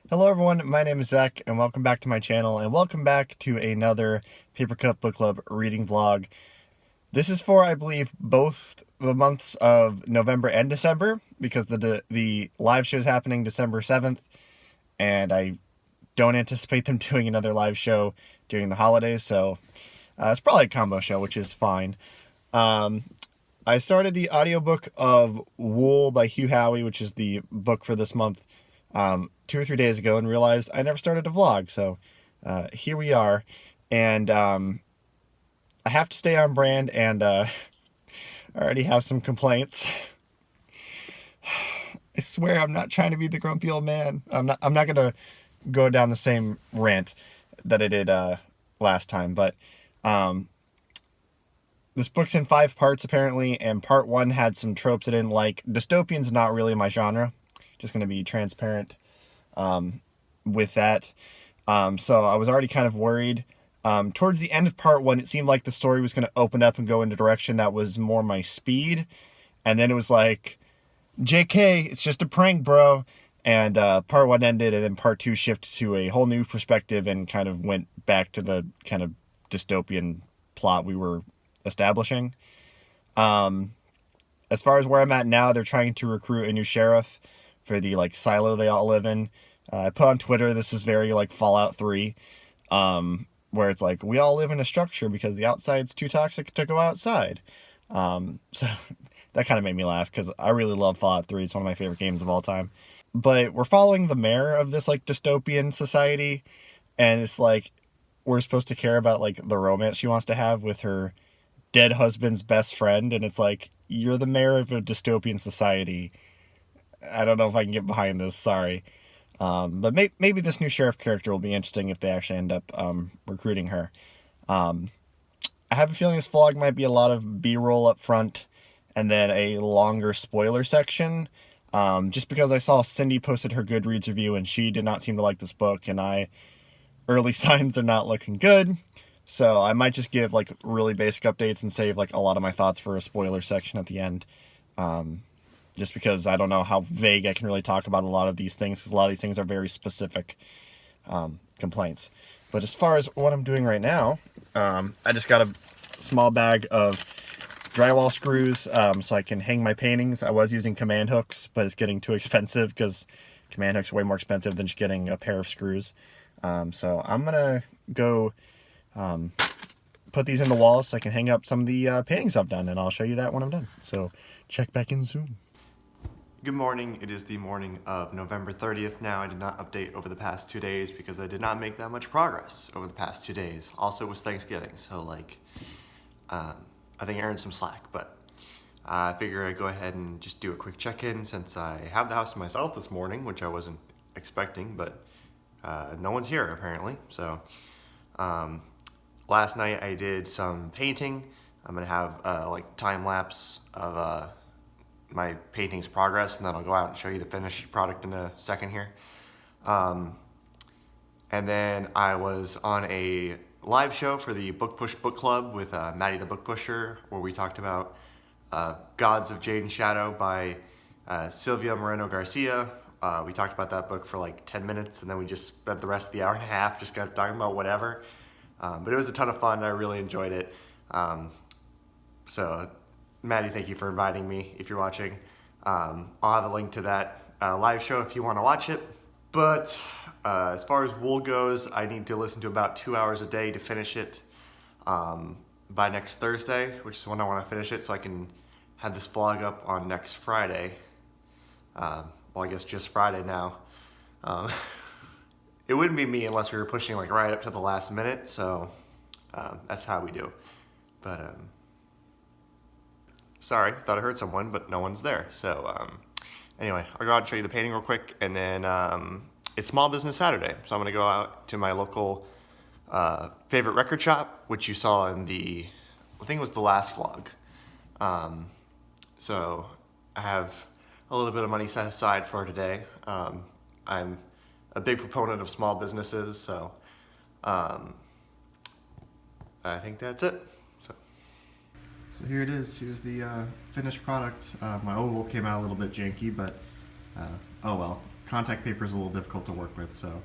Hello everyone, my name is Zach, and welcome back to my channel, and welcome back to another Papercut Book Club reading vlog. This is for, I believe, both the months of November and December, because the live show is happening December 7th, and I don't anticipate them doing another live show during the holidays, so it's probably a combo show, which is fine. I started the audiobook of Wool by Hugh Howey, which is the book for this month, 2 or 3 days ago, and realized I never started a vlog. So here we are, and I have to stay on brand, and I already have some complaints. I swear I'm not trying to be the grumpy old man. I'm not gonna go down the same rant that I did last time, but this book's in 5 parts apparently, and part 1 had some tropes I didn't like. Dystopian's not really my genre. Just gonna be transparent with that. So I was already kind of worried. Towards the end of part 1, it seemed like the story was going to open up and go in a direction that was more my speed. And then it was like, JK, it's just a prank, bro. And part 1 ended, and then part 2 shifted to a whole new perspective and kind of went back to the kind of dystopian plot we were establishing. As far as where I'm at now, they're trying to recruit a new sheriff for the silo they all live in. I put on Twitter, this is very Fallout 3, where it's like, we all live in a structure because the outside's too toxic to go outside. So that kind of made me laugh because I really love Fallout 3. It's one of my favorite games of all time. But we're following the mayor of this dystopian society, and it's like we're supposed to care about the romance she wants to have with her dead husband's best friend, and it's like, you're the mayor of a dystopian society. I don't know if I can get behind this, sorry. But maybe this new sheriff character will be interesting if they actually end up recruiting her. I have a feeling this vlog might be a lot of B-roll up front and then a longer spoiler section. Just because I saw Cindy posted her Goodreads review and she did not seem to like this book, and early signs are not looking good. So I might just give really basic updates and save a lot of my thoughts for a spoiler section at the end. Just because I don't know how vague I can really talk about a lot of these things, because a lot of these things are very specific complaints. But as far as what I'm doing right now, I just got a small bag of drywall screws so I can hang my paintings. I was using command hooks, but it's getting too expensive because command hooks are way more expensive than just getting a pair of screws. So I'm going to go put these in the wall so I can hang up some of the paintings I've done, and I'll show you that when I'm done. So check back in soon. Good morning. It is the morning of November 30th now. I did not update over the past 2 days because I did not make that much progress over the past 2 days. Also, it was Thanksgiving, so I think I earned some slack, but I figured I'd go ahead and just do a quick check-in since I have the house to myself this morning, which I wasn't expecting, but no one's here apparently. So last night I did some painting. I'm gonna have time lapse of my painting's progress, and then I'll go out and show you the finished product in a second here. And then I was on a live show for the Book Push Book Club with Maddie the Book Pusher, where we talked about Gods of Jade and Shadow by Silvia Moreno Garcia. We talked about that book for 10 minutes, and then we just spent the rest of the hour and a half just kind of talking about whatever. But it was a ton of fun. I really enjoyed it. So Maddie, thank you for inviting me if you're watching. I'll have a link to that live show if you want to watch it. But as far as Wool goes, I need to listen to about 2 hours a day to finish it by next Thursday, which is when I want to finish it so I can have this vlog up on next Friday. Well, I guess just Friday now. It wouldn't be me unless we were pushing right up to the last minute, so that's how we do. But sorry, thought I heard someone, but no one's there. So anyway, I'll go out and show you the painting real quick, and then it's Small Business Saturday, so I'm gonna go out to my local favorite record shop, which you saw in I think it was the last vlog. So I have a little bit of money set aside for today. I'm a big proponent of small businesses, so I think that's it. So here it is. Here's the finished product. My oval came out a little bit janky, but oh well. contact paper is a little difficult to work with, so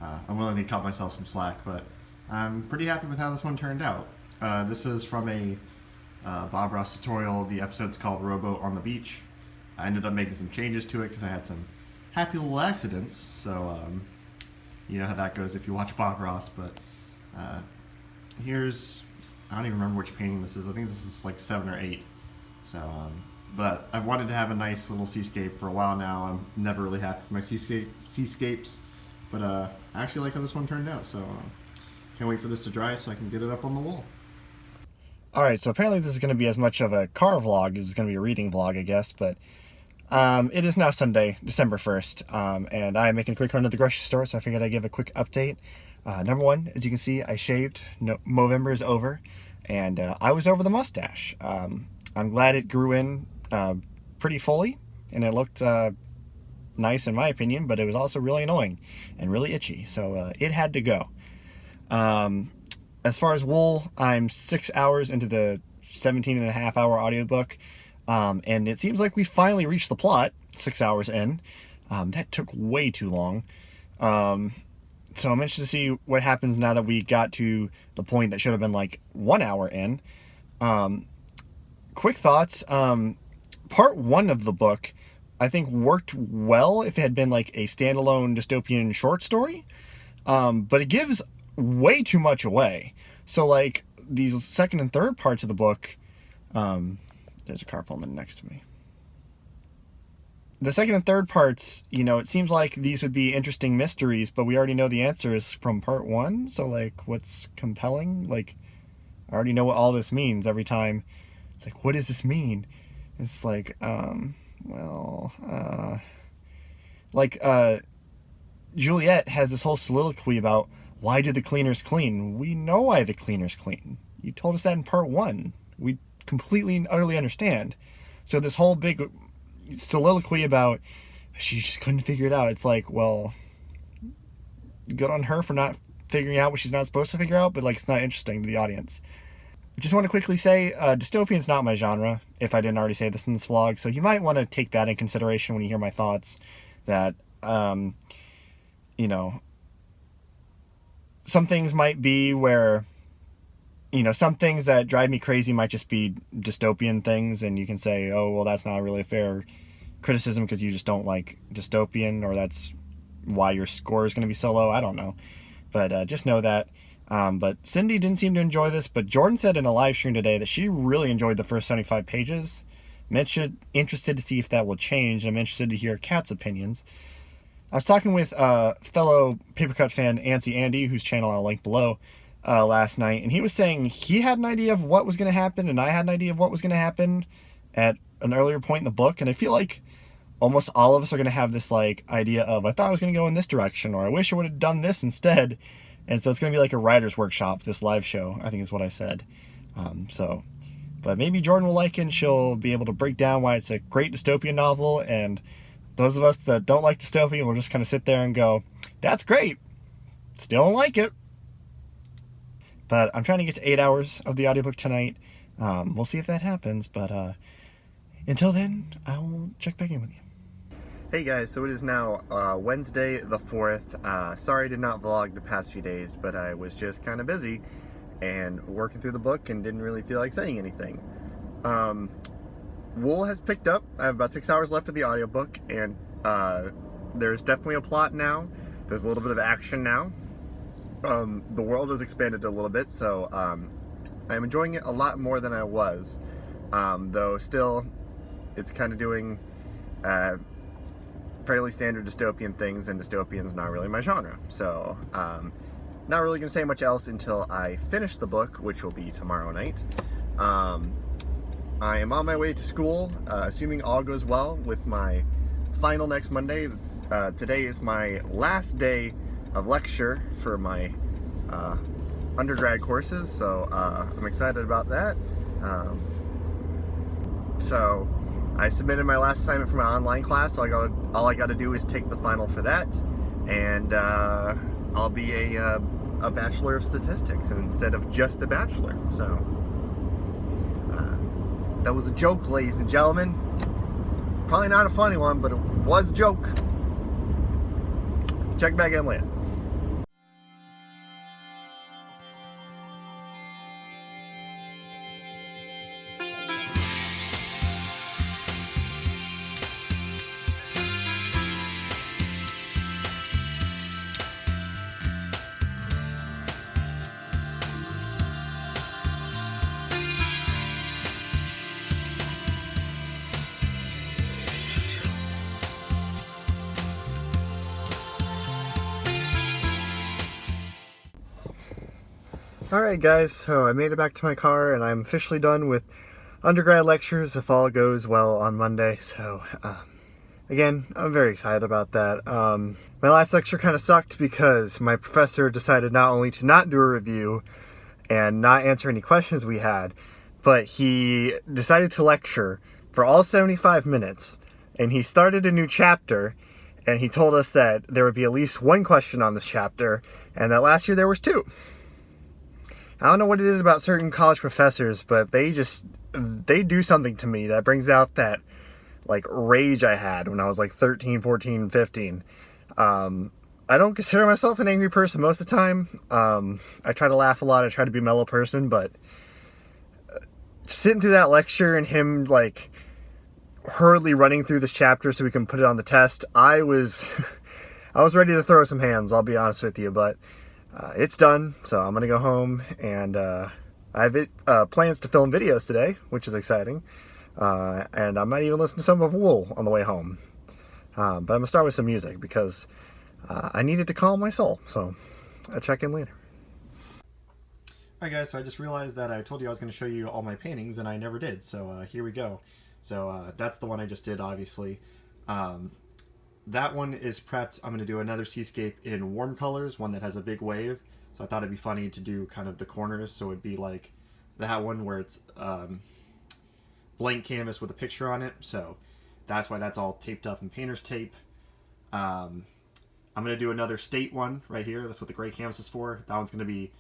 I'm willing to cut myself some slack, but I'm pretty happy with how this one turned out. This is from a Bob Ross tutorial. The episode's called Rowboat on the Beach. I ended up making some changes to it because I had some happy little accidents, so you know how that goes if you watch Bob Ross, but here's, I don't even remember which painting this is. I think this is like 7 or 8. So, but I've wanted to have a nice little seascape for a while now. I'm never really happy with my seascapes, but I actually like how this one turned out, so can't wait for this to dry so I can get it up on the wall. Alright, so apparently this is going to be as much of a car vlog as it's going to be a reading vlog, I guess, but it is now Sunday, December 1st, and I'm making a quick run to the grocery store, so I figured I'd give a quick update. Number one, as you can see, I shaved. Movember is over, and I was over the mustache. I'm glad it grew in pretty fully, and it looked nice in my opinion, but it was also really annoying and really itchy, so it had to go. As far as wool, I'm 6 hours into the 17.5-hour audiobook, and it seems like we finally reached the plot 6 hours in. That took way too long. So I'm interested to see what happens now that we got to the point that should have been like 1 hour in. Quick thoughts. Part 1 of the book, I think, worked well if it had been like a standalone dystopian short story. But it gives way too much away. So like these second and third parts of the book, there's a car pulling next to me. The second and third parts, you know, it seems like these would be interesting mysteries, but we already know the answers from part 1. So like, what's compelling? Like, I already know what all this means every time. It's like, what does this mean? It's like, Juliet has this whole soliloquy about, why do the cleaners clean? We know why the cleaners clean. You told us that in part 1. We completely and utterly understand. So this whole big soliloquy about she just couldn't figure it out. It's like, well, good on her for not figuring out what she's not supposed to figure out, but like it's not interesting to the audience. Just want to quickly say, dystopian is not my genre, if I didn't already say this in this vlog, so you might want to take that in consideration when you hear my thoughts, that, you know, some things might be where, you know, some things that drive me crazy might just be dystopian things, and you can say, oh, well, that's not really a fair criticism because you just don't like dystopian, or that's why your score is going to be so low. I don't know. But just know that. But Cindy didn't seem to enjoy this, but Jordan said in a live stream today that she really enjoyed the first 75 pages. I'm interested to see if that will change, and I'm interested to hear Kat's opinions. I was talking with fellow Papercut fan Andy, whose channel I'll link below, last night, and he was saying he had an idea of what was going to happen, and I had an idea of what was going to happen at an earlier point in the book, and I feel like almost all of us are going to have this like idea of, I thought I was going to go in this direction, or I wish I would have done this instead, and so it's going to be like a writer's workshop, this live show, I think is what I said. But maybe Jordan will like it, and she'll be able to break down why it's a great dystopian novel, and those of us that don't like dystopian will just kind of sit there and go, that's great, still don't like it. But I'm trying to get to 8 hours of the audiobook tonight. We'll see if that happens, but until then, I'll check back in with you. Hey guys, so it is now Wednesday the 4th. Sorry I did not vlog the past few days, but I was just kind of busy and working through the book and didn't really feel like saying anything. Wool has picked up. I have about 6 hours left of the audiobook, and there's definitely a plot now. There's a little bit of action now. The world has expanded a little bit, so I'm enjoying it a lot more than I was. Though still, it's kind of doing fairly standard dystopian things, and dystopian's not really my genre. So, not really going to say much else until I finish the book, which will be tomorrow night. I am on my way to school, assuming all goes well, with my final next Monday. Today is my last day of lecture for my undergrad courses, so I'm excited about that. So I submitted my last assignment for my online class, so all I got to do is take the final for that, and I'll be a Bachelor of Statistics instead of just a Bachelor. So that was a joke, ladies and gentlemen. Probably not a funny one, but it was a joke. check back in later. Alright guys, so I made it back to my car and I'm officially done with undergrad lectures if all goes well on Monday, so again, I'm very excited about that. My last lecture kind of sucked because my professor decided not only to not do a review and not answer any questions we had, but he decided to lecture for all 75 minutes, and he started a new chapter, and he told us that there would be at least one question on this chapter, and that last year there was 2. I don't know what it is about certain college professors, but they do something to me that brings out that, like, rage I had when I was, like, 13, 14, 15. I don't consider myself an angry person most of the time. I try to laugh a lot. I try to be a mellow person, but sitting through that lecture and him, like, hurriedly running through this chapter so we can put it on the test, I was ready to throw some hands, I'll be honest with you, but it's done, so I'm gonna go home, and I have plans to film videos today, which is exciting, and I might even listen to some of Wool on the way home, but I'm gonna start with some music, because I needed to calm my soul, so I'll check in later. Alright guys, so I just realized that I told you I was going to show you all my paintings, and I never did, so here we go. So that's the one I just did, obviously. That one is prepped. I'm going to do another seascape in warm colors, one that has a big wave. So I thought it'd be funny to do kind of the corners, so it'd be like that one where it's blank canvas with a picture on it. So that's why that's all taped up in painter's tape. I'm going to do another state one right here. That's what the gray canvas is for. That one's going to be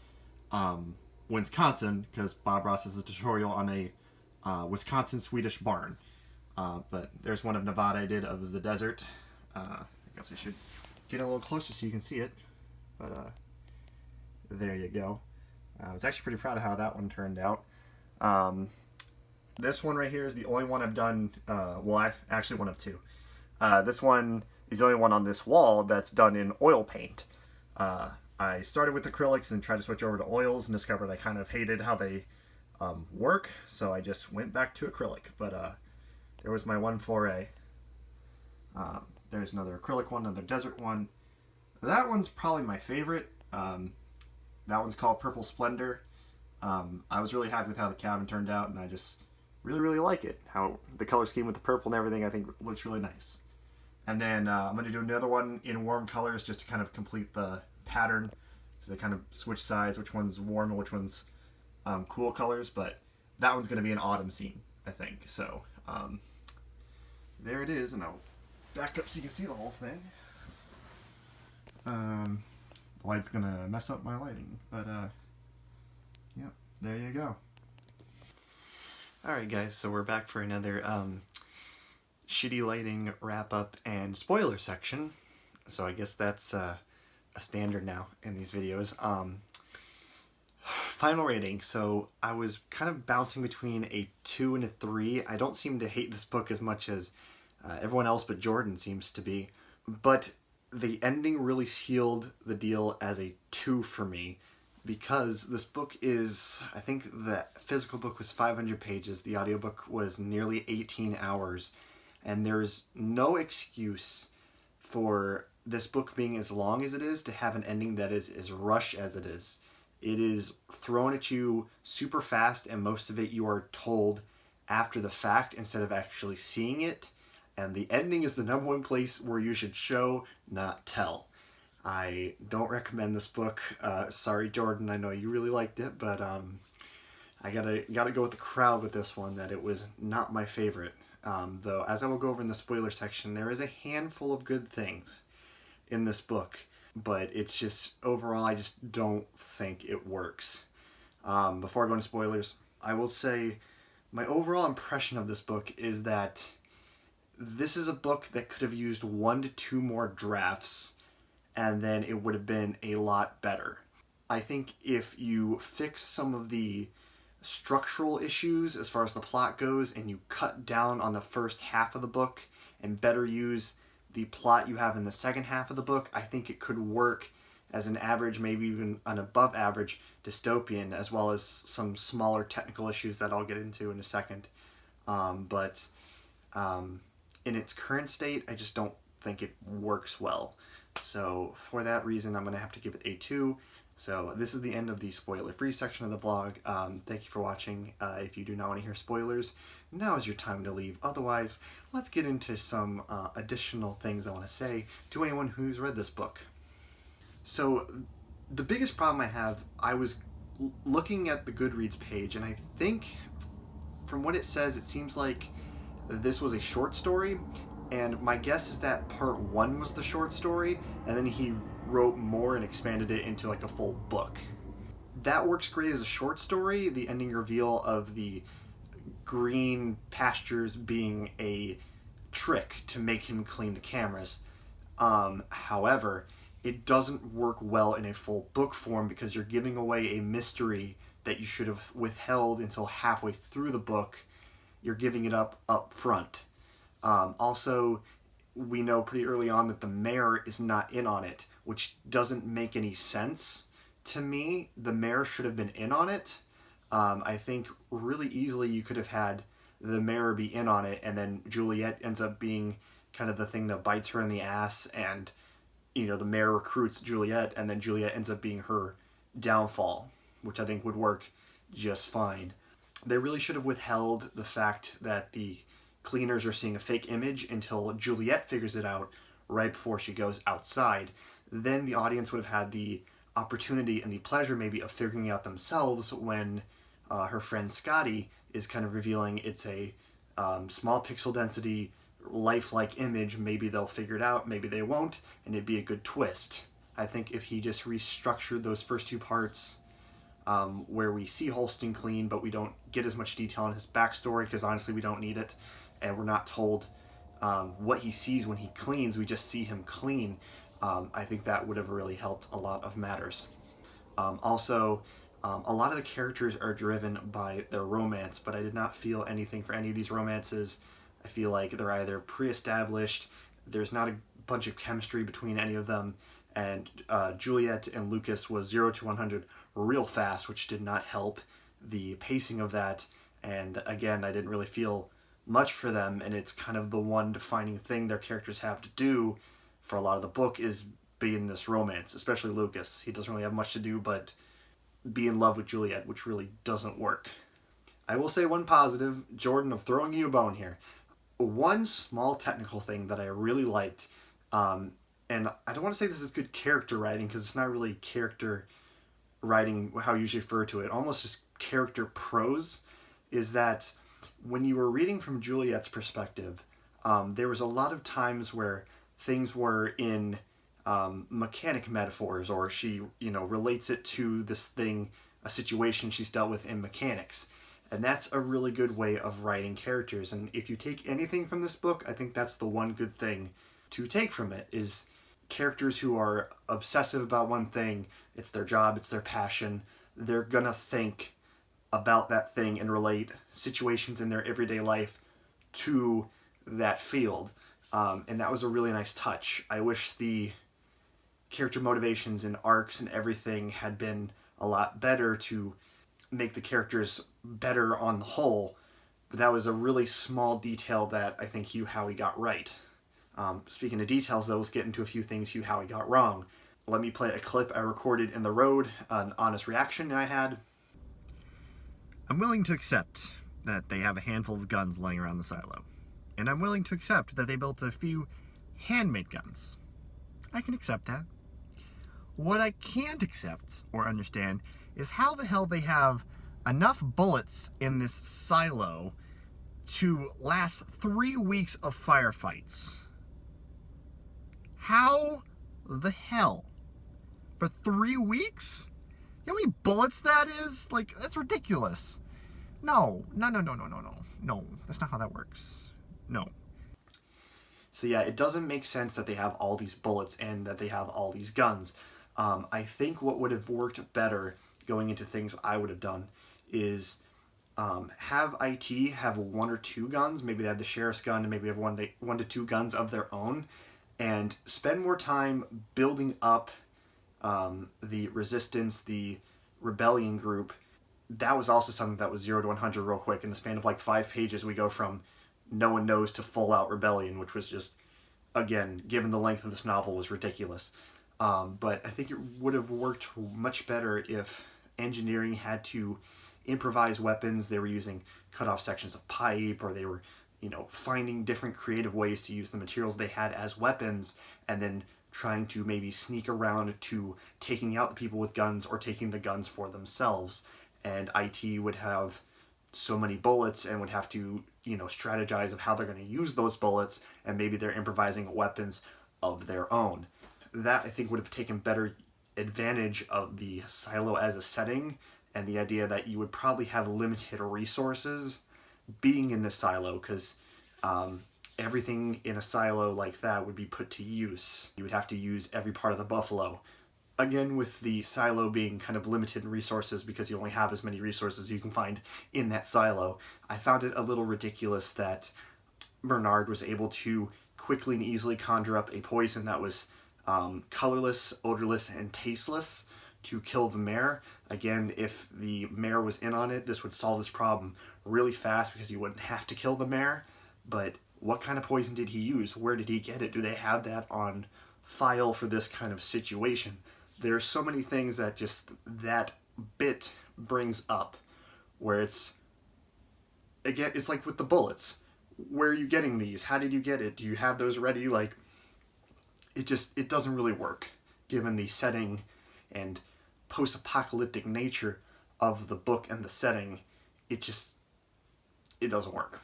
Wisconsin, because Bob Ross has a tutorial on a Wisconsin-Swedish barn. But there's one of Nevada I did of the desert. I guess we should get a little closer so you can see it, but there you go. I was actually pretty proud of how that one turned out. This one right here is the only one I've done, well, actually one of 2. This one is the only one on this wall that's done in oil paint. I started with acrylics and tried to switch over to oils and discovered I kind of hated how they work, so I just went back to acrylic, but there was my one foray. There's another acrylic one, another desert one. That one's probably my favorite. That one's called Purple Splendor. I was really happy with how the cabin turned out, and I just really like it. How the color scheme with the purple and everything, I think, looks really nice. And then I'm going to do another one in warm colors just to kind of complete the pattern, because they kind of switch sides, which one's warm and which one's cool colors, but that one's going to be an autumn scene, I think. So there it is, and I'll back up so you can see the whole thing. The light's going to mess up my lighting, but yeah, there you go. Alright guys, so we're back for another shitty lighting wrap-up and spoiler section. So I guess that's a standard now in these videos. Final rating. So I was kind of bouncing between a 2 and a 3. I don't seem to hate this book as much as everyone else but Jordan seems to be. But the ending really sealed the deal as a 2 for me, because this book is, I think the physical book was 500 pages, the audiobook was nearly 18 hours, and there's no excuse for this book being as long as it is to have an ending that is as rushed as it is. It is thrown at you super fast, and most of it you are told after the fact instead of actually seeing it, and the ending is the #1 place where you should show, not tell. I don't recommend this book. Sorry, Jordan, I know you really liked it, but I gotta go with the crowd with this one, that it was not my favorite. Though, as I will go over in the spoiler section, there is a handful of good things in this book, but it's just, overall, I just don't think it works. Before I go into spoilers, I will say my overall impression of this book is that this is a book that could have used 1 to 2 more drafts, and then it would have been a lot better. I think if you fix some of the structural issues as far as the plot goes, and you cut down on the first half of the book and better use the plot you have in the second half of the book, I think it could work as an average, maybe even an above average dystopian, as well as some smaller technical issues that I'll get into in a second. But in its current state, I just don't think it works well. So for that reason, I'm going to have to give it a 2. So this is the end of the spoiler-free section of the vlog. Thank you for watching. If you do not want to hear spoilers, now is your time to leave. Otherwise, let's get into some additional things I want to say to anyone who's read this book. So the biggest problem I have, I was looking at the Goodreads page, and I think from what it says, it seems like this was a short story, and my guess is that part 1 was the short story, and then he wrote more and expanded it into like a full book. That works great as a short story, the ending reveal of the green pastures being a trick to make him clean the cameras. However, it doesn't work well in a full book form because you're giving away a mystery that you should have withheld until halfway through the book. You're giving it up front. Also, we know pretty early on that the mayor is not in on it, which doesn't make any sense to me. The mayor should have been in on it. I think really easily you could have had the mayor be in on it, and then Juliet ends up being kind of the thing that bites her in the ass, and the mayor recruits Juliet, and then Juliet ends up being her downfall, which I think would work just fine. They really should have withheld the fact that the cleaners are seeing a fake image until Juliet figures it out right before she goes outside. Then the audience would have had the opportunity and the pleasure maybe of figuring out themselves when her friend Scotty is kind of revealing it's a small pixel density, lifelike image. Maybe they'll figure it out, maybe they won't, and it'd be a good twist. I think if he just restructured those first 2 parts, where we see Holstein clean, but we don't get as much detail on his backstory, because honestly we don't need it, and we're not told what he sees when he cleans, we just see him clean. I think that would have really helped a lot of matters. Also, a lot of the characters are driven by their romance, but I did not feel anything for any of these romances. I feel like they're either pre-established, there's not a bunch of chemistry between any of them, and Juliet and Lucas was 0 to 100 real fast, which did not help the pacing of that. And again, I didn't really feel much for them, and it's kind of the one defining thing their characters have to do for a lot of the book is be in this romance, especially Lucas. He doesn't really have much to do but be in love with Juliet, which really doesn't work. I will say one positive. Jordan, I'm throwing you a bone here. One small technical thing that I really liked, and I don't want to say this is good character writing because it's not really character writing how you usually refer to it, almost just character prose, is that when you were reading from Juliet's perspective, there was a lot of times where things were in mechanic metaphors, or she, relates it to this thing, a situation she's dealt with in mechanics. And that's a really good way of writing characters. And if you take anything from this book, I think that's the one good thing to take from it, is characters who are obsessive about one thing. It's their job, it's their passion. They're gonna think about that thing and relate situations in their everyday life to that field. And that was a really nice touch. I wish the character motivations and arcs and everything had been a lot better to make the characters better on the whole, but that was a really small detail that I think Hugh Howey got right. Speaking of details, though, let's get into a few things Hugh Howey got wrong. Let me play a clip I recorded in the road, an honest reaction I had. I'm willing to accept that they have a handful of guns laying around the silo, and I'm willing to accept that they built a few handmade guns. I can accept that. What I can't accept or understand is how the hell they have enough bullets in this silo to last 3 weeks of firefights. How the hell? For 3 weeks? You know how many bullets that is? Like, that's ridiculous. No, that's not how that works. No. So yeah, it doesn't make sense that they have all these bullets and that they have all these guns. I think what would have worked better going into things I would have done is have IT have 1 or 2 guns. Maybe they have the sheriff's gun and maybe have 1 to 2 guns of their own, and spend more time building up the resistance, the rebellion group. That was also something that was 0 to 100 real quick. In the span of like 5 pages, we go from no one knows to full out rebellion, which was just, again, given the length of this novel, was ridiculous. But I think it would have worked much better if engineering had to improvise weapons. They were using cut off sections of pipe, or they were, finding different creative ways to use the materials they had as weapons, and then trying to maybe sneak around to taking out the people with guns or taking the guns for themselves. And IT would have so many bullets and would have to, strategize of how they're going to use those bullets, and maybe they're improvising weapons of their own. That, I think, would have taken better advantage of the silo as a setting, and the idea that you would probably have limited resources being in the silo, because everything in a silo like that would be put to use. You would have to use every part of the buffalo. Again, with the silo being kind of limited in resources because you only have as many resources you can find in that silo, I found it a little ridiculous that Bernard was able to quickly and easily conjure up a poison that was colorless, odorless, and tasteless to kill the mayor. Again, if the mayor was in on it, this would solve this problem really fast because you wouldn't have to kill the mayor. But what kind of poison did he use? Where did he get it? Do they have that on file for this kind of situation? There are so many things that just that bit brings up, where it's, again, it's like with the bullets. Where are you getting these? How did you get it? Do you have those ready? Like, it doesn't really work given the setting and post-apocalyptic nature of the book and the setting. It doesn't work.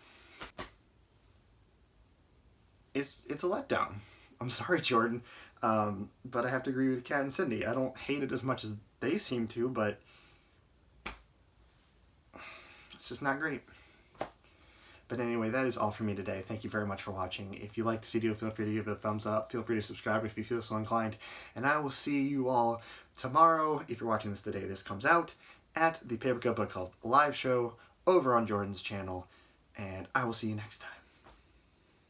It's a letdown. I'm sorry, Jordan, but I have to agree with Kat and Cindy. I don't hate it as much as they seem to, but it's just not great. But anyway, that is all for me today. Thank you very much for watching. If you liked this video, feel free to give it a thumbs up. Feel free to subscribe if you feel so inclined. And I will see you all tomorrow, if you're watching this the day this comes out, at the Papercut Book Club live show over on Jordan's channel. And I will see you next time.